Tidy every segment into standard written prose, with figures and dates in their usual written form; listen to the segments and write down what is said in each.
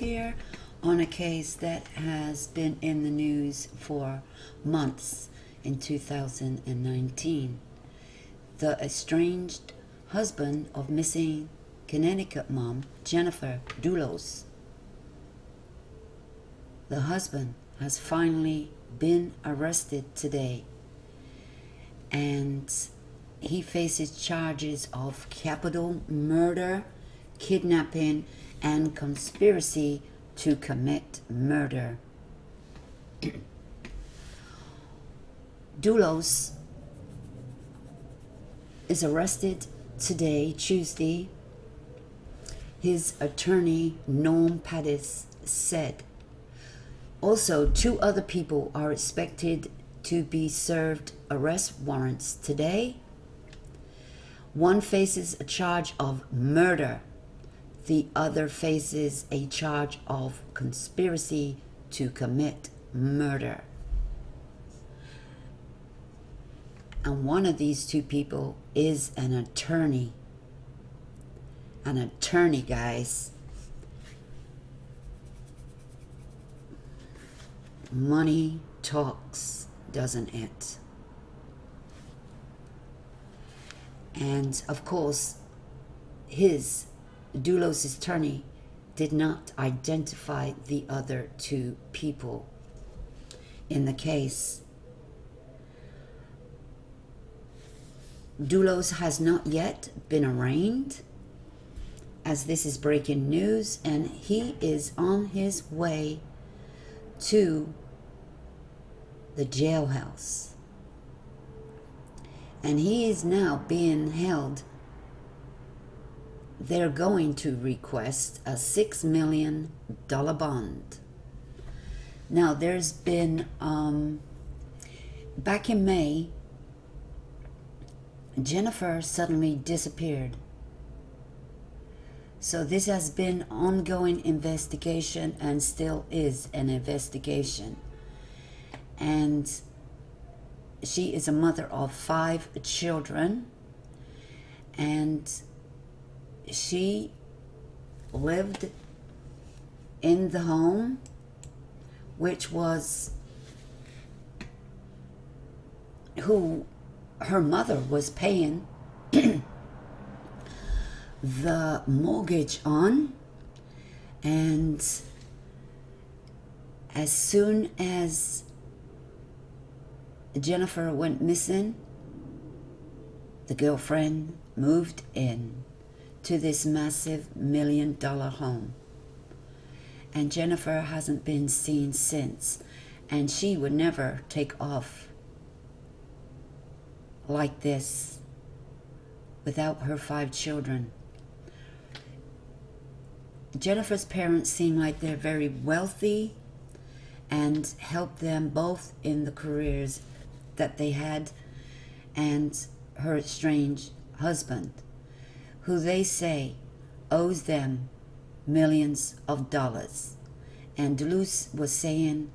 here on a case that has been in the news for months in 2019. The estranged husband of missing Connecticut mom, Jennifer Dulos. The husband has finally been arrested today, and he faces charges of capital murder, kidnapping, and conspiracy to commit murder. Dulos is arrested today, Tuesday. His attorney, Norm Pattis, said. Also, 2 other people are expected to be served arrest warrants today. One faces a charge of murder. The other faces a charge of conspiracy to commit murder. And one of these 2 people is an attorney. An attorney, guys. Money talks, doesn't it? And of course, Dulos' attorney did not identify the other 2 people in the case. Dulos has not yet been arraigned, as this is breaking news, and he is on his way to the jailhouse. And he is now being held. They're going to request a $6 million bond. Now, there's been, back in May, Jennifer suddenly disappeared. So this has been ongoing investigation and still is an investigation. And she is a mother of 5 children, and she lived in the home, which was who her mother was paying the mortgage on. And as soon as Jennifer went missing, the girlfriend moved in to this massive $1 million home. And Jennifer hasn't been seen since. And she would never take off like this without her 5 children. Jennifer's parents seem like they're very wealthy and helped them both in the careers that they had, and her estranged husband, who they say owes them millions of dollars. And Dulos was saying,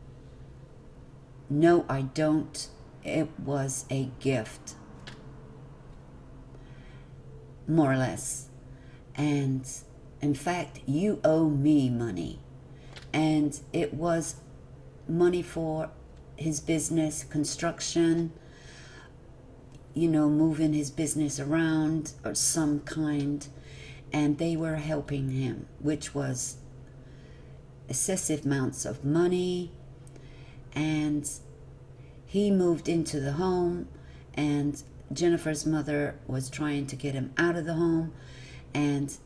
"No, I don't. It was a gift." More or less. And in fact, you owe me money. And it was money for his business, construction, moving his business around or some kind. And they were helping him, which was excessive amounts of money. And he moved into the home, and Jennifer's mother was trying to get him out of the home, and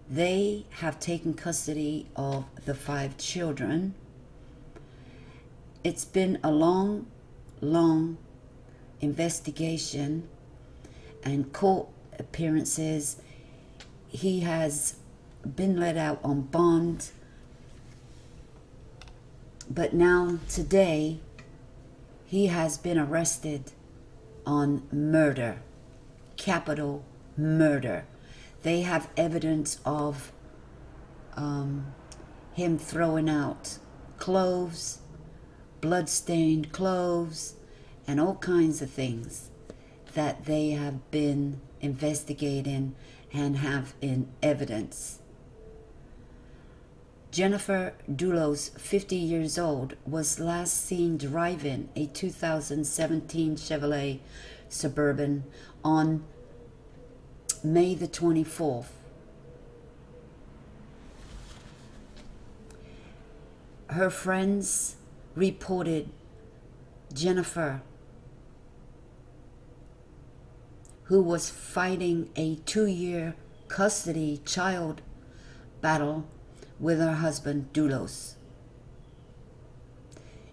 they have taken custody of the 5 children. It's been a long, long investigation and court appearances. He has been let out on bond. But now, today, he has been arrested on murder, capital murder. They have evidence of him throwing out clothes, blood-stained clothes, and all kinds of things that they have been investigating and have in evidence. Jennifer Dulos, 50 years old, was last seen driving a 2017 Chevrolet Suburban on May the 24th. Her friends reported Jennifer, who was fighting a 2-year custody child battle with her husband Dulos.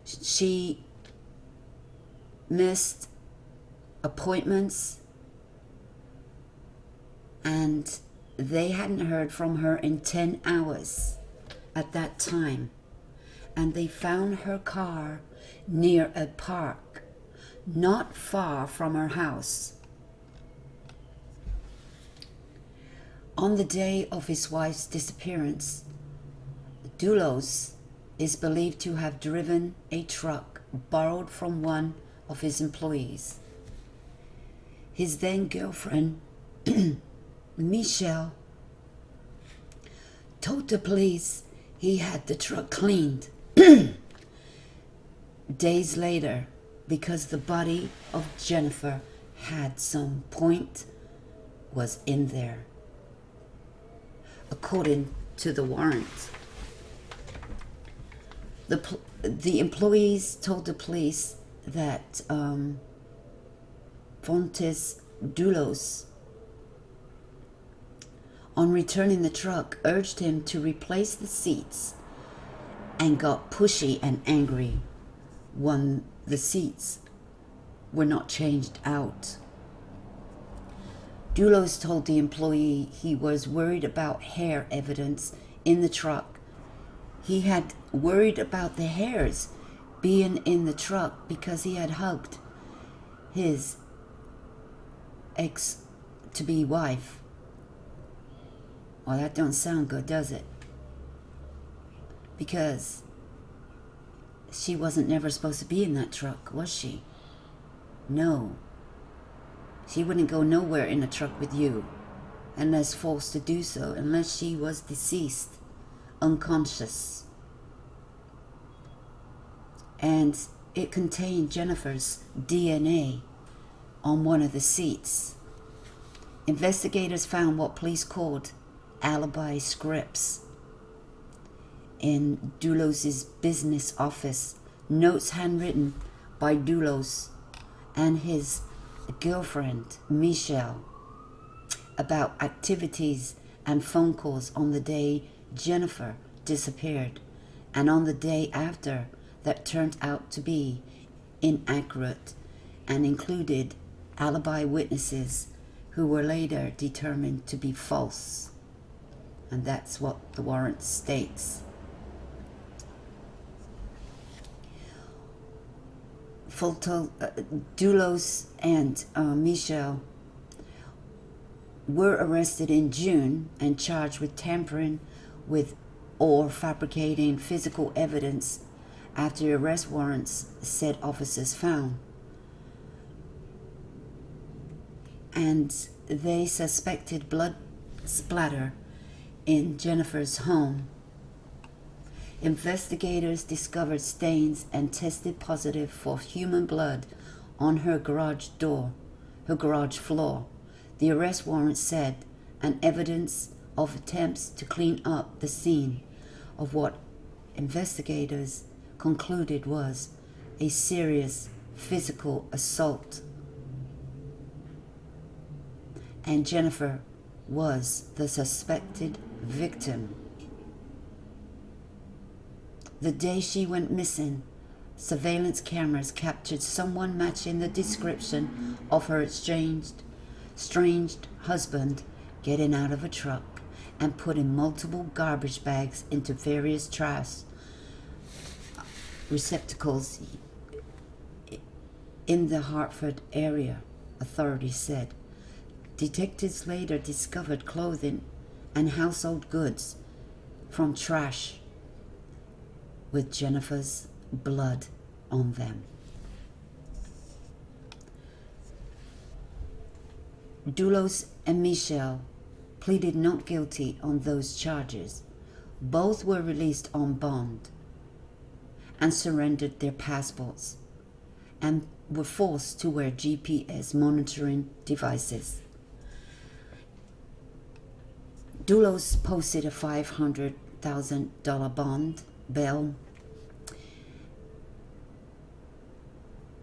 She missed appointments, and they hadn't heard from her in 10 hours at that time. And they found her car near a park not far from her house. On the day of his wife's disappearance, Dulos is believed to have driven a truck borrowed from one of his employees. His then girlfriend, Michelle, told the police he had the truck cleaned days later because the body of Jennifer had some point was in there, according to the warrant. The employees told the police that Fontes Dulos, on returning the truck, urged him to replace the seats and got pushy and angry when the seats were not changed out. Dulos told the employee he was worried about hair evidence in the truck. He had worried about the hairs being in the truck because he had hugged his ex-to-be wife. Well, that don't sound good, does it? Because she wasn't never supposed to be in that truck, was she? No. She wouldn't go nowhere in a truck with you unless forced to do so, unless she was deceased, unconscious. And it contained Jennifer's DNA on one of the seats. Investigators found what police called alibi scripts in Dulos' business office, notes handwritten by Dulos and his girlfriend, Michelle, about activities and phone calls on the day Jennifer disappeared and on the day after that turned out to be inaccurate and included alibi witnesses who were later determined to be false. And that's what the warrant states. Dulos and Michelle were arrested in June and charged with tampering with or fabricating physical evidence after arrest warrants, said officers found. And they suspected blood splatter in Jennifer's home. Investigators discovered stains and tested positive for human blood on her garage floor. The arrest warrant said, and evidence of attempts to clean up the scene of what investigators concluded was a serious physical assault. And Jennifer was the suspected victim. The day she went missing, surveillance cameras captured someone matching the description of her estranged husband getting out of a truck and putting multiple garbage bags into various trash receptacles in the Hartford area, authorities said. Detectives later discovered clothing and household goods from trash with Jennifer's blood on them. Dulos and Michelle pleaded not guilty on those charges, Both were released on bond and surrendered their passports and were forced to wear GPS monitoring devices. Dulos posted a $500,000 bond bail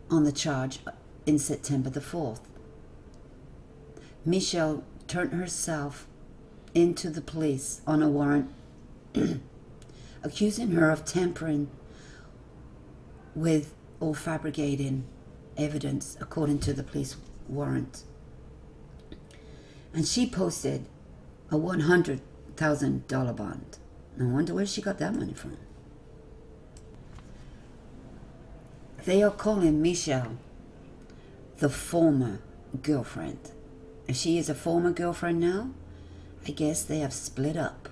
on the charge in September the 4th. Michelle turned herself into the police on a warrant accusing her of tampering with or fabricating evidence, according to the police warrant. And she posted a $100,000 bond. No wonder where she got that money from. They are calling Michelle the former girlfriend. If she is a former girlfriend now, I guess they have split up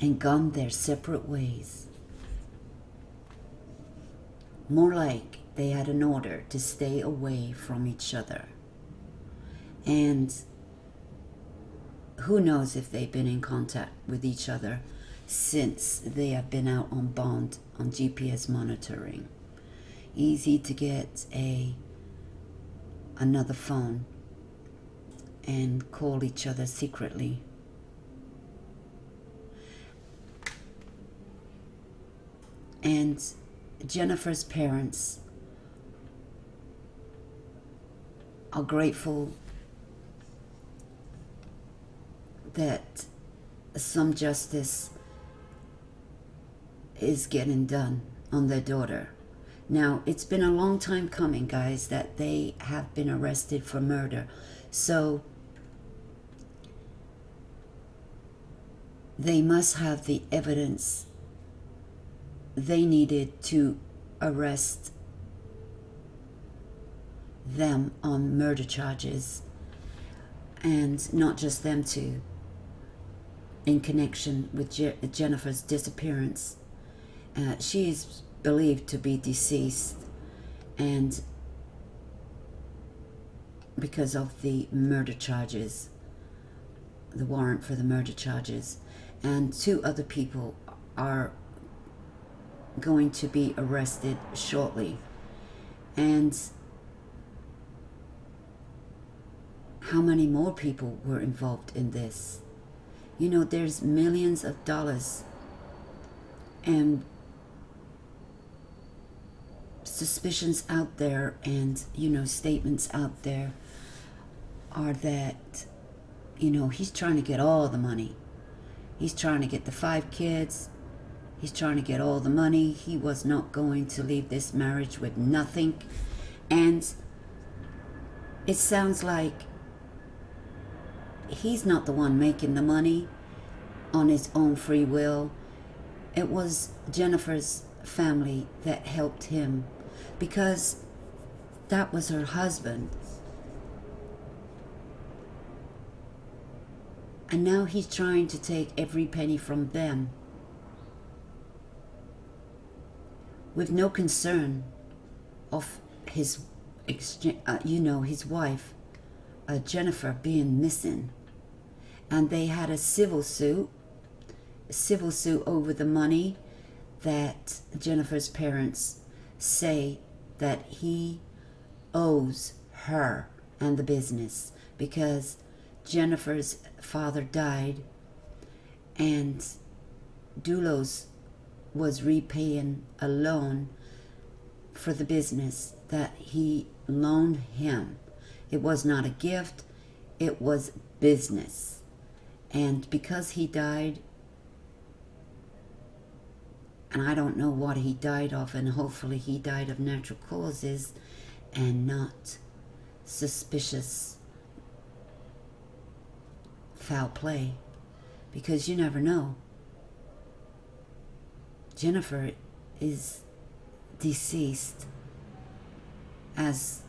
and gone their separate ways. More like they had an order to stay away from each other. And who knows if they've been in contact with each other since they have been out on bond on GPS monitoring. Easy to get another phone and call each other secretly. And Jennifer's parents are grateful that some justice is getting done on their daughter. Now, it's been a long time coming, guys, that they have been arrested for murder. So they must have the evidence they needed to arrest them on murder charges, and not just them two, in connection with Jennifer's disappearance. She is believed to be deceased, and because of the murder charges, the warrant for the murder charges, and 2 other people are going to be arrested shortly. And how many more people were involved in this? You know, there's millions of dollars, and suspicions out there, and statements out there are that he's trying to get all the money. He's trying to get the 5 kids. He's trying to get all the money. He was not going to leave this marriage with nothing. And it sounds like he's not the one making the money on his own free will. It was Jennifer's family that helped him, because that was her husband. And now he's trying to take every penny from them, with no concern of his wife, Jennifer, being missing. And they had a civil suit over the money that Jennifer's parents say that he owes her and the business, because Jennifer's father died and Dulos was repaying a loan for the business that he loaned him. It was not a gift, it was business. And because he died, and I don't know what he died of, and hopefully he died of natural causes and not suspicious foul play, because you never know. Jennifer is deceased, as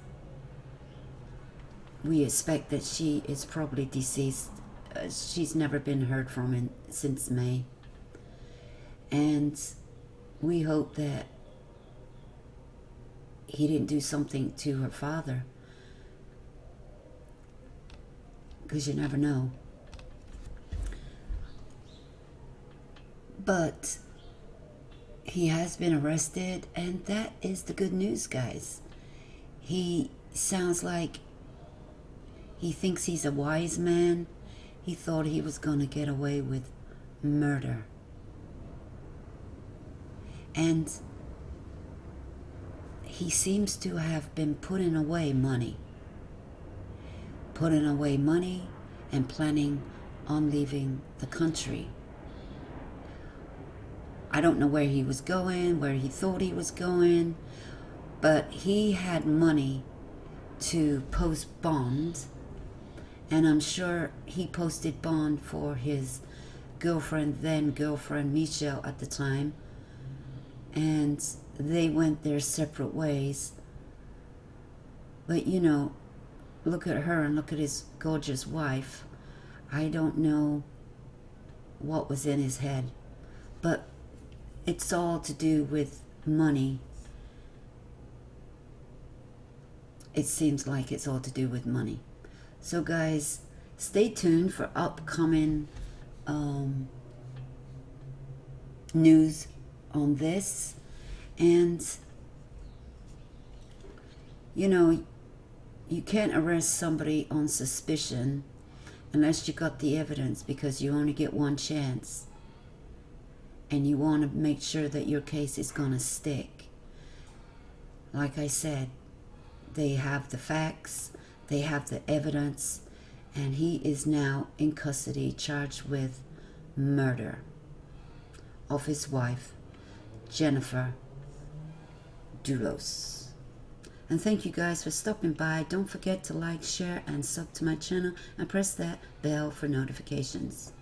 we expect that she is probably deceased. She's never been heard from since May. And we hope that he didn't do something to her father, because you never know. But he has been arrested, and that is the good news, guys. He sounds like he thinks he's a wise man. He thought he was going to get away with murder. And he seems to have been putting away money. Putting away money and planning on leaving the country. I don't know where he was going, where he thought he was going, but he had money to post bond, and I'm sure he posted bond for his then girlfriend Michelle at the time, and they went their separate ways. But you know, look at her and look at his gorgeous wife. I don't know what was in his head, but it's all to do with money. It seems like it's all to do with money. So guys, stay tuned for upcoming news on this. And you know, you can't arrest somebody on suspicion unless you got the evidence, because you only get one chance. And you want to make sure that your case is going to stick. Like I said, they have the facts, they have the evidence, and he is now in custody, charged with murder of his wife, Jennifer Dulos. And thank you guys for stopping by. Don't forget to like, share, and sub to my channel, and press that bell for notifications.